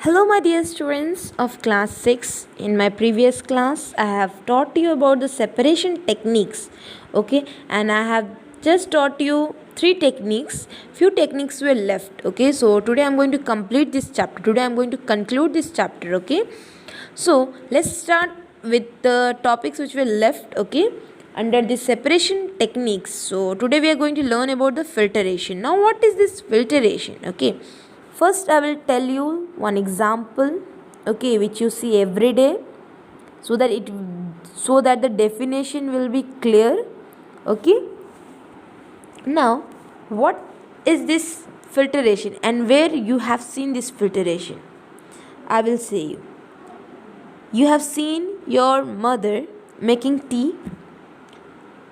Hello, my dear students of class 6. In my previous class, I have taught you about the separation techniques. Okay, and I have just taught you three techniques. Few techniques were left. Okay, so today I'm going to complete this chapter. Today I'm going to conclude this chapter. Okay, so let's start with the topics which were left. Okay, under the separation techniques. So today we are going to learn about the filtration. Now, what is this filtration? Okay. First, I will tell you one example, okay, which you see every day, so that the definition will be clear, okay. Now, what is this filtration and where you have seen this filtration? I will say you. You have seen your mother making tea.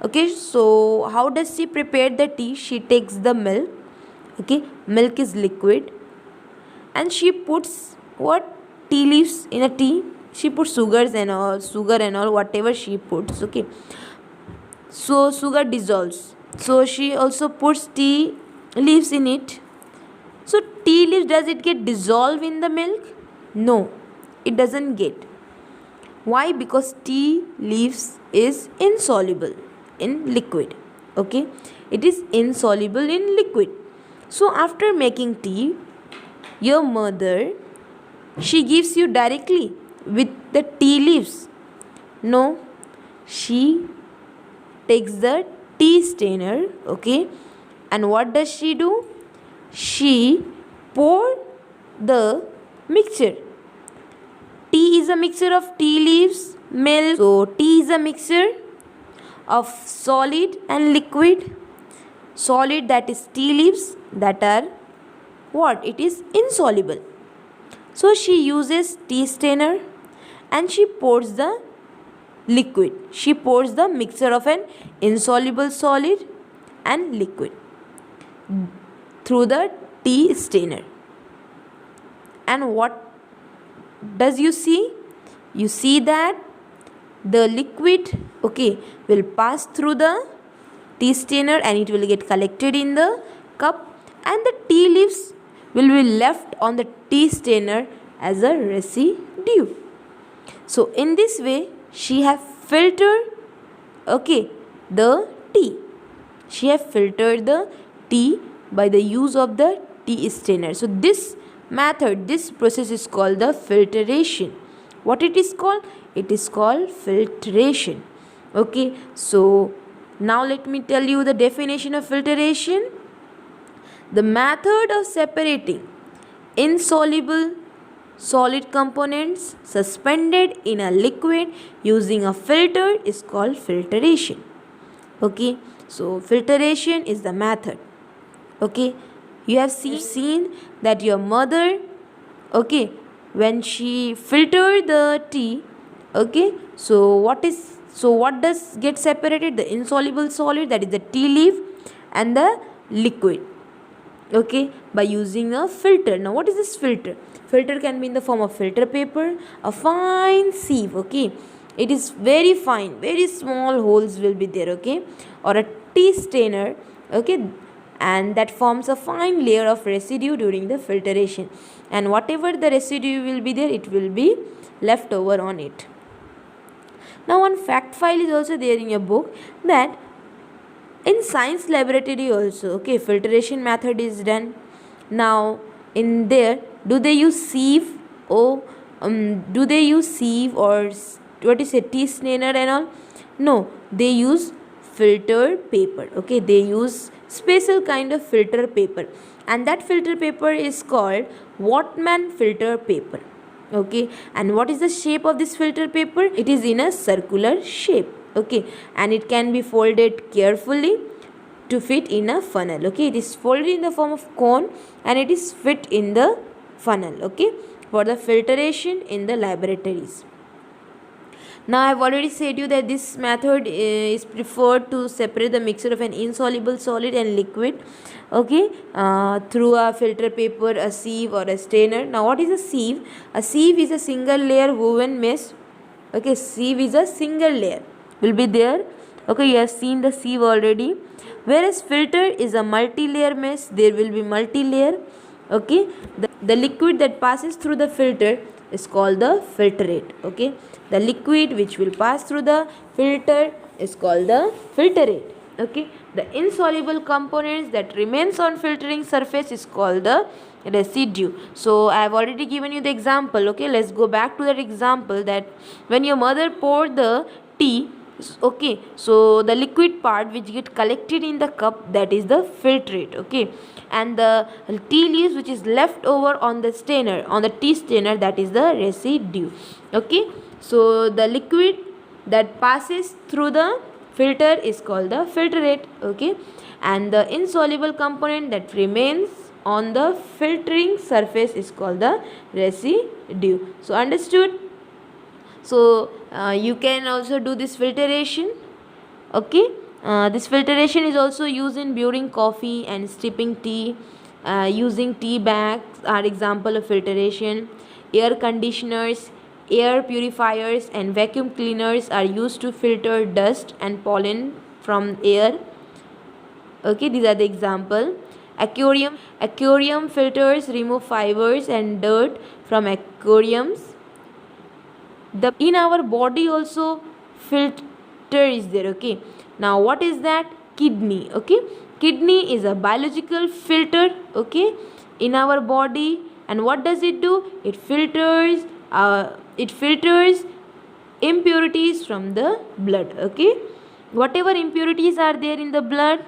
Okay, so how does she prepare the tea? She takes the milk. Okay, milk is liquid, and she puts what tea leaves in a tea. She puts sugar and all whatever she puts. Okay, so sugar dissolves, so she also puts tea leaves in it. So tea leaves, does it get dissolved in the milk? No, it doesn't get. Why? Because tea leaves is insoluble in liquid. Okay, it is insoluble in liquid. So after making tea, your mother, she gives you directly with the tea leaves? No, she takes the tea strainer. Okay, and what does she do? She pour the mixture. Tea is a mixture of tea leaves, milk. So tea is a mixture of solid and liquid. Solid, that is tea leaves, that are what? It is insoluble. So she uses tea strainer and she pours the liquid. She pours the mixture of an insoluble solid and liquid through the tea strainer. And what does you see? You see that the liquid, okay, will pass through the tea strainer and it will get collected in the cup, and the tea leaves will be left on the tea strainer as a residue. So in this way she have filtered, okay, the tea. She have filtered the tea by the use of the tea strainer. So this method, this process is called the filtration. What it is called? It is called filtration. Okay, so now let me tell you the definition of filtration. The method of separating insoluble solid components suspended in a liquid using a filter is called filtration. Okay, so filtration is the method. Okay, you have seen that your mother, okay, when she filtered the tea, okay, so what does get separated? The insoluble solid, that is the tea leaf, and the liquid, okay, by using a filter. Now what is this filter? Filter can be in the form of filter paper, a fine sieve, okay, it is very fine, very small holes will be there, okay, or a tea strainer, okay, and that forms a fine layer of residue during the filtration, and whatever the residue will be there, it will be left over on it. Now one fact file is also there in your book, that in science laboratory also, okay, filtration method is done. Now in there, do they use sieve? Do they use sieve or what is it, tea strainer and all? No, they use filter paper. Okay, they use special kind of filter paper, and that filter paper is called Whatman filter paper. Okay, and what is the shape of this filter paper? It is in a circular shape. Okay, and it can be folded carefully to fit in a funnel. Okay, it is folded in the form of cone and it is fit in the funnel. Okay, for the filtration in the laboratories. Now I have already said you that this method is preferred to separate the mixture of an insoluble solid and liquid, okay, through a filter paper, a sieve or a strainer. Now what is a sieve? A sieve is a single layer woven mesh. Okay, sieve is a single layer will be there. Okay, you have seen the sieve already. Whereas filter is a multi-layer mesh, there will be multi-layer. Okay, the liquid that passes through the filter is called the filtrate. Okay, the liquid which will pass through the filter is called the filtrate. Okay, the insoluble components that remains on filtering surface is called the residue. So I have already given you the example. Okay, let's go back to that example, that when your mother poured the tea, okay, so the liquid part which get collected in the cup, that is the filtrate. Okay, and the tea leaves which is left over on the strainer, on the tea strainer, that is the residue. Okay, so the liquid that passes through the filter is called the filtrate. Okay, and the insoluble component that remains on the filtering surface is called the residue. So understood? So you can also do this filtration. Okay, this filtration is also used in brewing coffee and steeping tea. Using tea bags are example of filtration. Air conditioners, air purifiers and vacuum cleaners are used to filter dust and pollen from air. Okay, these are the example. Aquarium filters remove fibers and dirt from aquariums. The in our body also filter is there. Okay, now what is that? Kidney. Okay, kidney is a biological filter, okay, in our body. And what does it do? It filters impurities from the blood. Okay, whatever impurities are there in the blood,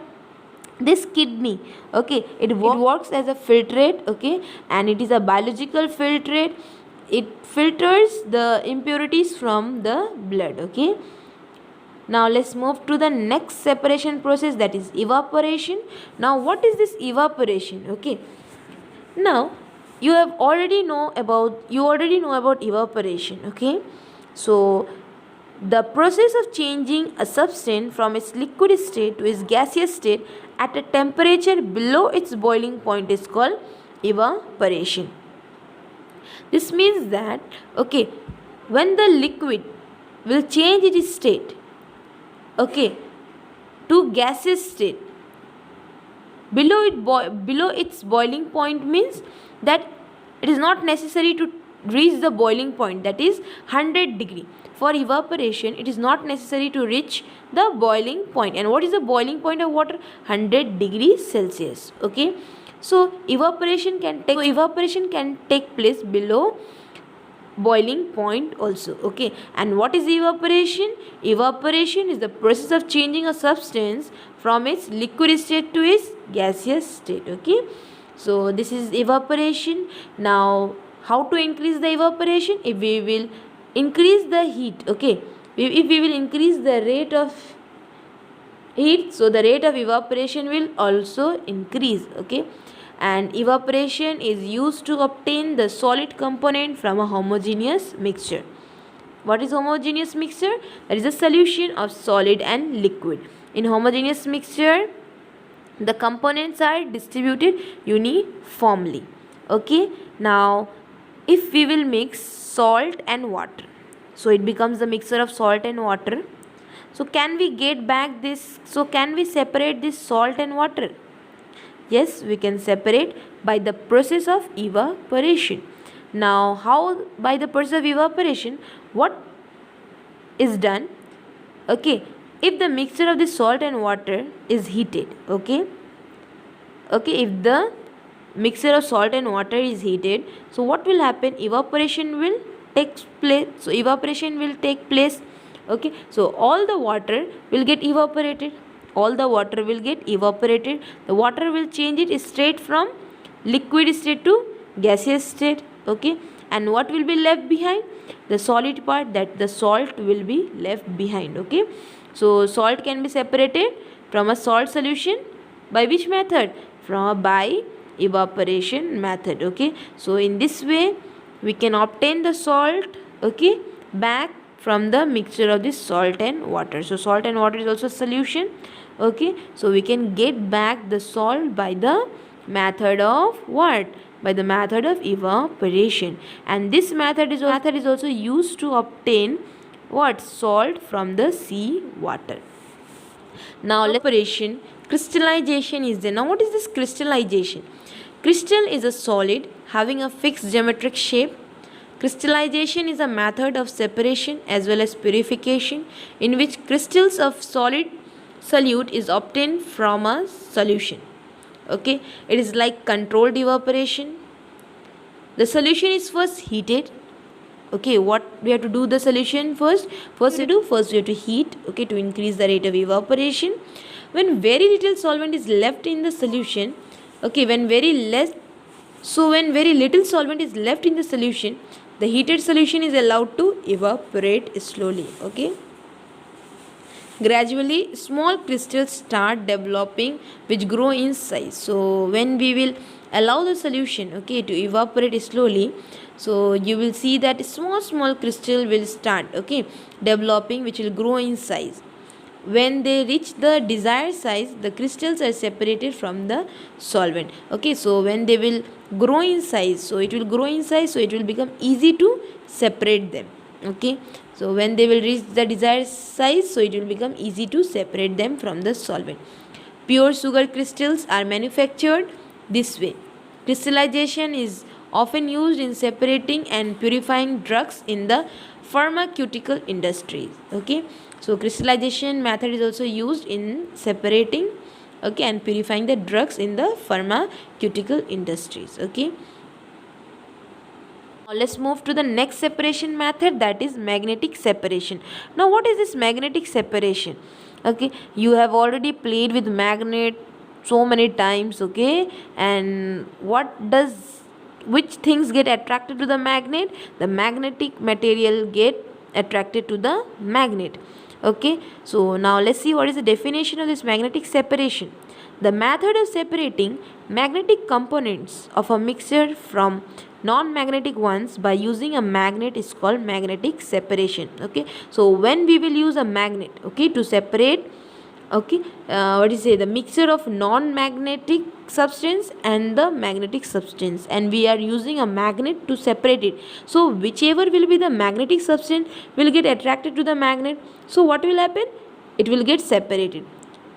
this kidney, okay, it works as a filtrate. Okay, and it is a biological filtrate. It filters the impurities from the blood. Okay, now let's move to the next separation process, that is evaporation. Now what is this evaporation? Okay, now you already know about evaporation. Okay, so the process of changing a substance from its liquid state to its gaseous state at a temperature below its boiling point is called evaporation. This means that, okay, when the liquid will change its state, okay, to gaseous state below its boiling point, means that it is not necessary to reach the boiling point, that is 100 degree. For evaporation, it is not necessary to reach the boiling point. And what is the boiling point of water? 100 degrees Celsius. Okay, so evaporation can take place below boiling point also. Okay, and what is evaporation? Evaporation is the process of changing a substance from its liquid state to its gaseous state. Okay, so this is evaporation. Now how to increase the evaporation? If we will increase the heat, okay, if we will increase the rate of heat, so the rate of evaporation will also increase. Okay, and evaporation is used to obtain the solid component from a homogeneous mixture. What is homogeneous mixture? That is a solution of solid and liquid. In homogeneous mixture, the components are distributed uniformly. Okay, now if we will mix salt and water, so it becomes the mixture of salt and water. So can we get back this? So can we separate this salt and water? Yes, we can separate by the process of evaporation. Now how? By the process of evaporation, what is done? Okay, if the mixture of the salt and water is heated, okay, if the mixture of salt and water is heated, so what will happen? Evaporation will take place. So evaporation will take place. Okay, so all the water will get evaporated. The water will change it straight from liquid state to gaseous state. Okay, and what will be left behind? The solid part, that the salt will be left behind. Okay, so salt can be separated from a salt solution by which method? By evaporation method. Okay, so in this way we can obtain the salt, okay, back from the mixture of this salt and water. So salt and water is also a solution. Okay, so we can get back the salt by the method of what? By the method of evaporation. And this method is also used to obtain what? Salt from the sea water. Now evaporation, crystallization is there. Now what is this crystallization? Crystal is a solid having a fixed geometric shape. Crystallization is a method of separation as well as purification in which crystals of solid solute is obtained from a solution. Okay, it is like controlled evaporation. The solution is first heated. Okay, what we have to do the solution first? First we have to heat, okay, to increase the rate of evaporation. When very little solvent is left in the solution, okay, when very little solvent is left in the solution, the heated solution is allowed to evaporate slowly. Okay, gradually small crystals start developing which grow in size. So when we will allow the solution, okay, to evaporate slowly, so you will see that small crystal will start, okay, developing which will grow in size. When they reach the desired size, the crystals are separated from the solvent. Okay, so when they will grow in size, so it will become easy to separate them. Okay, so when they will reach the desired size, so it will become easy to separate them from the solvent. Pure sugar crystals are manufactured this way. Crystallization is often used in separating and purifying drugs in the pharmaceutical industries. Okay, so crystallization method is also used in separating, okay, and purifying the drugs in the pharmaceutical industries. Okay, now let's move to the next separation method, that is magnetic separation. Now what is this magnetic separation? Okay, you have already played with magnet so many times, okay, and which things get attracted to the magnet? The magnetic material get attracted to the magnet. Okay, so now let's see what is the definition of this magnetic separation. The method of separating magnetic components of a mixture from non-magnetic ones by using a magnet is called magnetic separation. Okay, so when we will use a magnet, okay, to separate, okay, the mixture of non-magnetic substance and the magnetic substance, and we are using a magnet to separate it, so whichever will be the magnetic substance will get attracted to the magnet, so what will happen? It will get separated.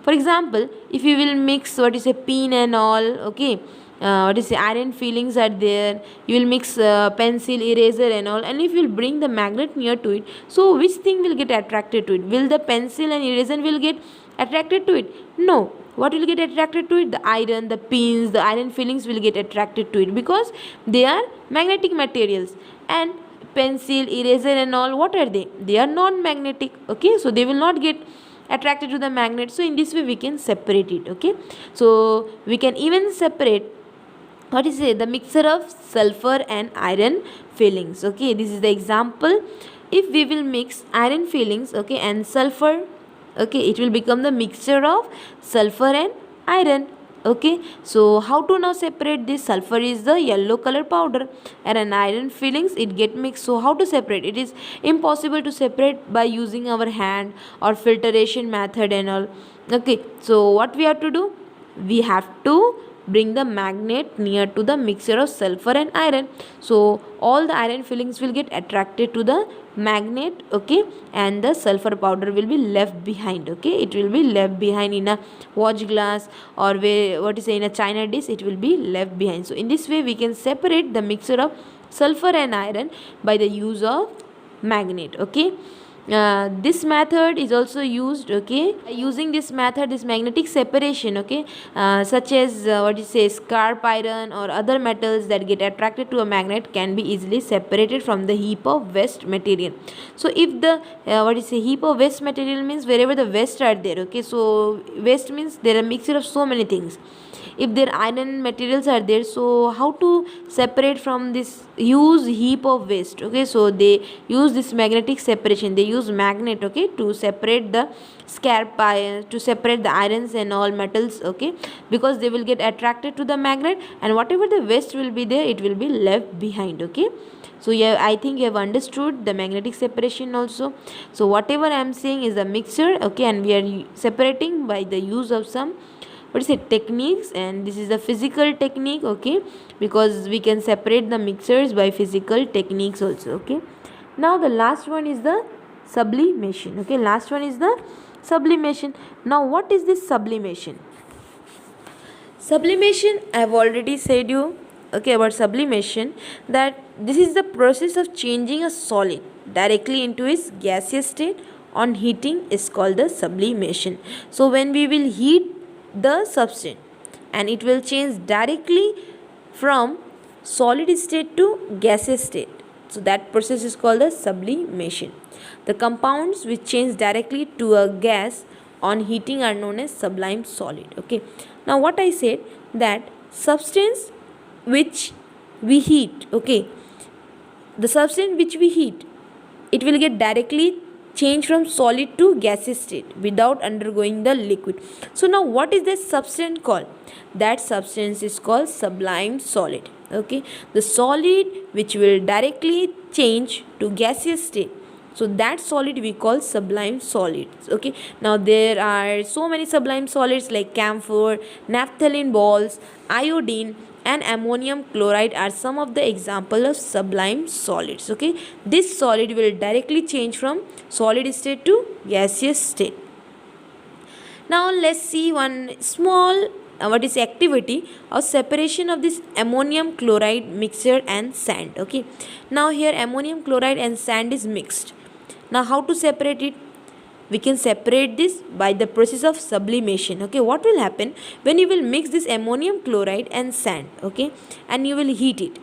For example, if you will mix pin and all, okay, iron fillings are there, you will mix pencil, eraser and all, and if you will bring the magnet near to it, so which thing will get attracted to it? Will the pencil and eraser will get attracted to it? No. What will get attracted to it? The iron, the pins, the iron fillings will get attracted to it because they are magnetic materials. And pencil, eraser and all, what are they? They are non-magnetic. Okay, so they will not get attracted to the magnet. So in this way we can separate it. Okay, so we can even separate the mixture of sulfur and iron fillings. Okay, this is the example. If we will mix iron fillings, okay, and sulfur, okay, it will become the mixture of sulfur and iron. Okay, so how to now separate this? Sulfur is the yellow color powder and an iron fillings, it get mixed. So how to separate? It is impossible to separate by using our hand or filtration method and all. Okay, so what we have to do? We have to bring the magnet near to the mixture of sulfur and iron, so all the iron fillings will get attracted to the magnet, okay, and the sulfur powder will be left behind. Okay, it will be left behind in a watch glass or in a china dish, it will be left behind. So in this way we can separate the mixture of sulfur and iron by the use of magnet. Okay, this method is also used, okay, using this method, this magnetic separation, okay, such as scarp iron or other metals that get attracted to a magnet can be easily separated from the heap of waste material. So if the heap of waste material means wherever the waste are there, okay, so waste means there are mixture of so many things. If their iron materials are there, so how to separate from this huge heap of waste? Okay, so they use this magnetic separation, they use magnet, okay, to separate the scarp iron, to separate the irons and all metals, okay, because they will get attracted to the magnet and whatever the waste will be there, it will be left behind. Okay, so yeah, I think you have understood the magnetic separation also. So whatever I am saying is a mixture, okay, and we are separating by the use of some techniques, and this is the physical technique, okay, because we can separate the mixtures by physical techniques also. Okay, now the last one is the sublimation. Okay, last one is the sublimation. Now what is this sublimation? Sublimation, I have already said you, okay, about sublimation, that this is the process of changing a solid directly into its gaseous state on heating is called the sublimation. So when we will heat the substance and it will change directly from solid state to gaseous state, so that process is called the sublimation. The compounds which change directly to a gas on heating are known as sublime solid. Okay, now what I said, that substance which we heat, okay, the substance which we heat, it will get directly change from solid to gaseous state without undergoing the liquid. So now what is this substance called? That substance is called sublime solid. Okay, the solid which will directly change to gaseous state, so that solid we call sublime solids. Okay, now there are so many sublime solids like camphor, naphthalene balls, iodine and ammonium chloride are some of the example of sublime solids. Okay, this solid will directly change from solid state to gaseous state. Now let's see one small what is activity of separation of this ammonium chloride mixture and sand. Okay, now here ammonium chloride and sand is mixed. Now how to separate it? We can separate this by the process of sublimation. Okay, what will happen when you will mix this ammonium chloride and sand, okay, and you will heat it?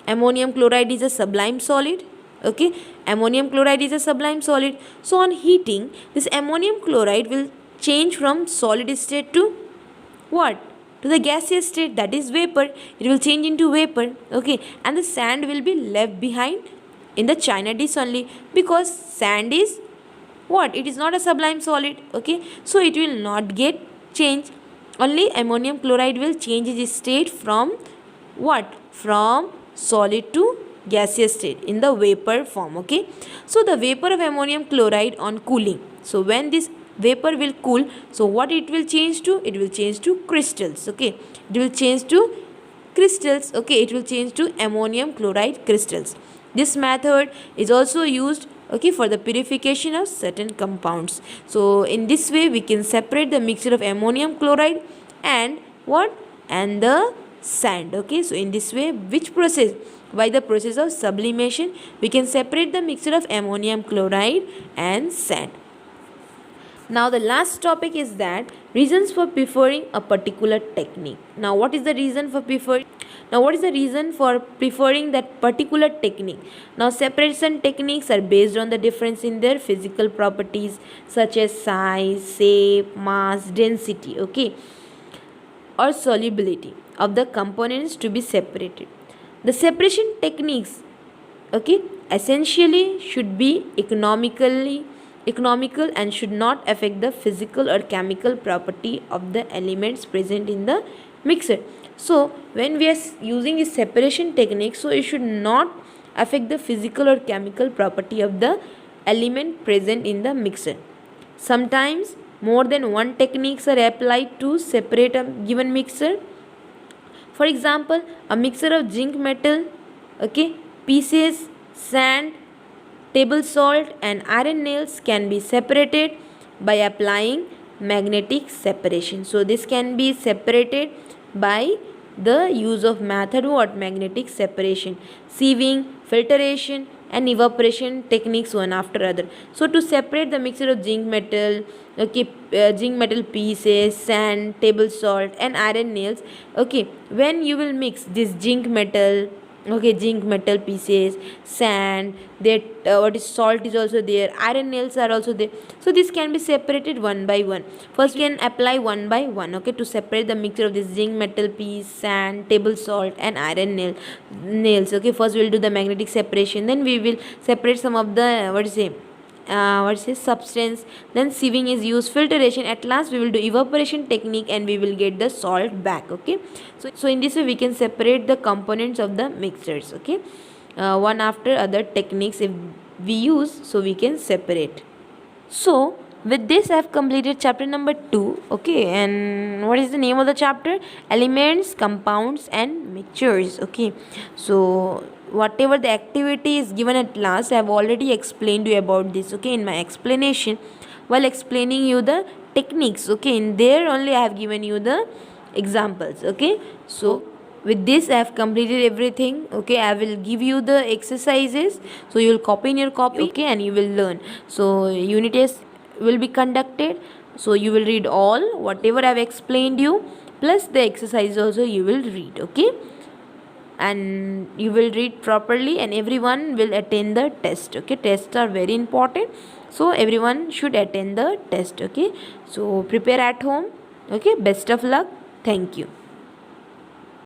Ammonium chloride is a sublime solid. Okay, ammonium chloride is a sublime solid. So on heating, this ammonium chloride will change from solid state to what? To the gaseous state, that is vapor. It will change into vapor. Okay, and the sand will be left behind in the china dish only, because sand is what? It is not a sublime solid. Okay, so it will not get changed. Only ammonium chloride will change its state from what? From solid to gaseous state in the vapor form. Okay, so the vapor of ammonium chloride on cooling, so when this vapor will cool, so what it will change to? It will change to crystals. Okay, it will change to crystals. Okay, it will change to ammonium chloride crystals. This method is also used, okay, for the purification of certain compounds. So in this way we can separate the mixture of ammonium chloride and what? And the sand. Okay, so in this way, which process? By the process of sublimation we can separate the mixture of ammonium chloride and sand. Now the last topic is that reasons for preferring a particular technique. Now what is the reason for preferring? Now what is the reason for preferring that particular technique? Now separation techniques are based on the difference in their physical properties such as size, shape, mass, density, okay, or solubility of the components to be separated. The separation techniques, okay, essentially should be economical and should not affect the physical or chemical property of the elements present in the mixer. So when we are using this separation technique, so it should not affect the physical or chemical property of the element present in the mixer. Sometimes more than one techniques are applied to separate a given mixer. For example, a mixture of zinc metal, okay, pieces, sand, table salt and iron nails can be separated by applying magnetic separation. So this can be separated by the use of method what? Magnetic separation, sieving, filtration and evaporation techniques one after other. So to separate the mixture of zinc metal, okay, zinc metal pieces, sand, table salt and iron nails, okay, when you will mix this zinc metal, okay, zinc metal pieces, sand, that what is salt is also there, iron nails are also there, so this can be separated one by one. First we can apply one by one, okay, to separate the mixture of this zinc metal piece, sand, table salt and iron nails. Okay, first we will do the magnetic separation, then we will separate some of the substance, then sieving is used, filtration, at last we will do evaporation technique and we will get the salt back. Okay, so in this way we can separate the components of the mixtures, okay, one after other techniques if we use, so we can separate. So with this I have completed chapter number 2. Okay, and what is the name of the chapter? Elements, compounds and mixtures. Okay, so whatever the activity is given at last, I have already explained you about this, okay, in my explanation while explaining you the techniques. Okay, in there only I have given you the examples. Okay, so with this I have completed everything. Okay, I will give you the exercises, so you will copy in your copy. Okay, and you will learn. So unit test will be conducted, so you will read all whatever I have explained you, plus the exercise also you will read. Okay, and you will read properly, and everyone will attend the test. Okay, tests are very important, so everyone should attend the test. Okay, so prepare at home. Okay, best of luck. Thank you.